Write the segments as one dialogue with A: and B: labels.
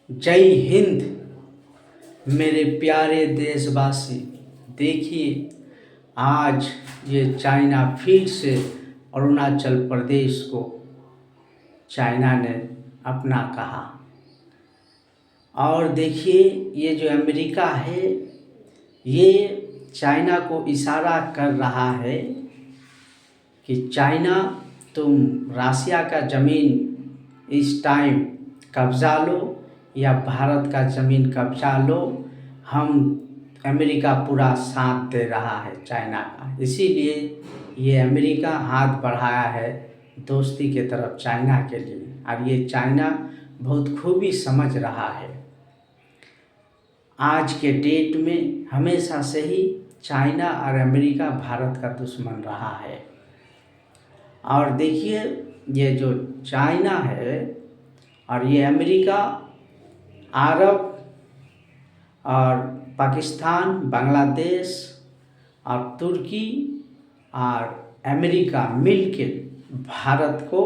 A: जय हिंद मेरे प्यारे देशवासी। देखिए, आज ये चाइना फिर से अरुणाचल प्रदेश को चाइना ने अपना कहा। और देखिए, ये जो अमेरिका है ये चाइना को इशारा कर रहा है कि चाइना, तुम रसिया का ज़मीन इस टाइम कब्ज़ा लो या भारत का ज़मीन कब्ज़ा लो, हम अमेरिका पूरा साथ दे रहा है चाइना का। इसीलिए ये अमेरिका हाथ बढ़ाया है दोस्ती के तरफ चाइना के लिए, और ये चाइना बहुत खूबी समझ रहा है। आज के डेट में हमेशा से ही चाइना और अमेरिका भारत का दुश्मन रहा है। और देखिए, ये जो चाइना है और ये अमेरिका, अरब और पाकिस्तान, बांग्लादेश और तुर्की और अमेरिका मिलके भारत को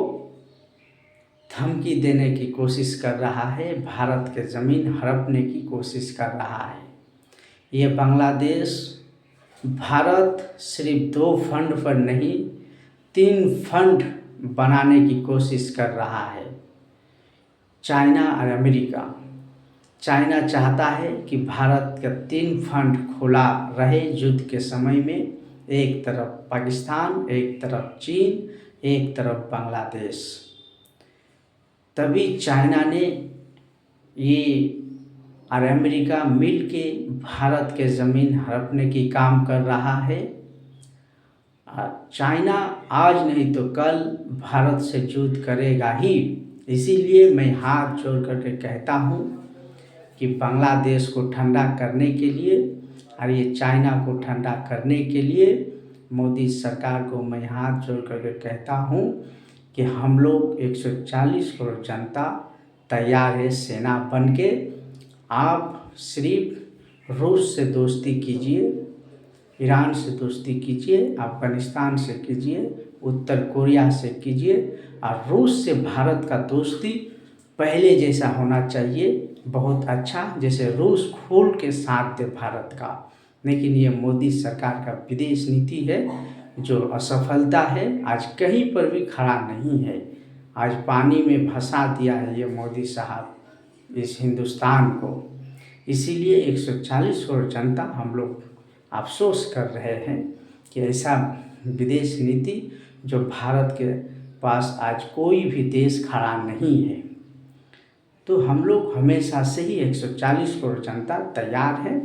A: धमकी देने की कोशिश कर रहा है, भारत के ज़मीन हड़पने की कोशिश कर रहा है। ये बांग्लादेश भारत सिर्फ 2 फंड पर नहीं 3 फंड बनाने की कोशिश कर रहा है। चाइना और अमेरिका, चाइना चाहता है कि भारत का 3 फंड खुला रहे युद्ध के समय में, एक तरफ पाकिस्तान, एक तरफ चीन, एक तरफ बांग्लादेश। तभी चाइना ने ये और अमेरिका मिलके भारत के ज़मीन हड़पने की काम कर रहा है। चाइना आज नहीं तो कल भारत से युद्ध करेगा ही। इसीलिए मैं हाथ जोड़ करके कहता हूँ कि बांग्लादेश को ठंडा करने के लिए और ये चाइना को ठंडा करने के लिए मोदी सरकार को मैं हाथ जोड़ करके कहता हूँ कि हम लोग 140 करोड़ जनता तैयार है सेना बन के। आप सिर्फ रूस से दोस्ती कीजिए, ईरान से दोस्ती कीजिए, अफ़गानिस्तान से कीजिए, उत्तर कोरिया से कीजिए, और रूस से भारत का दोस्ती पहले जैसा होना चाहिए, बहुत अच्छा, जैसे रूस खोल के साथ दे भारत का। लेकिन ये मोदी सरकार का विदेश नीति है जो असफलता है, आज कहीं पर भी खड़ा नहीं है। आज पानी में फंसा दिया है ये मोदी साहब इस हिंदुस्तान को। इसीलिए 140 करोड़ जनता हम लोग अफसोस कर रहे हैं कि ऐसा विदेश नीति जो भारत के पास आज कोई भी देश खड़ा नहीं है। तो हम लोग हमेशा से ही 140 करोड़ जनता तैयार है,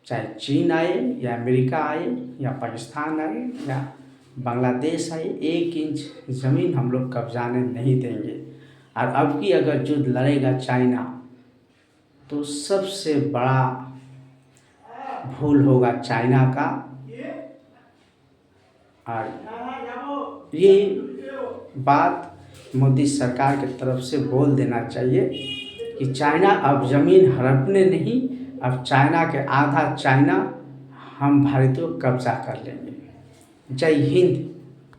A: चाहे चीन आए या अमेरिका आए या पाकिस्तान आए या बांग्लादेश आए, 1 इंच ज़मीन हम लोग कब्जाने नहीं देंगे। और अब की अगर युद्ध लड़ेगा चाइना तो सबसे बड़ा भूल होगा चाइना का। और ये बात मोदी सरकार की तरफ से बोल देना चाहिए कि चाइना अब ज़मीन हड़पने नहीं, अब चाइना के आधा चाइना हम भारतीयों कब्जा कर लेंगे। जय हिंद।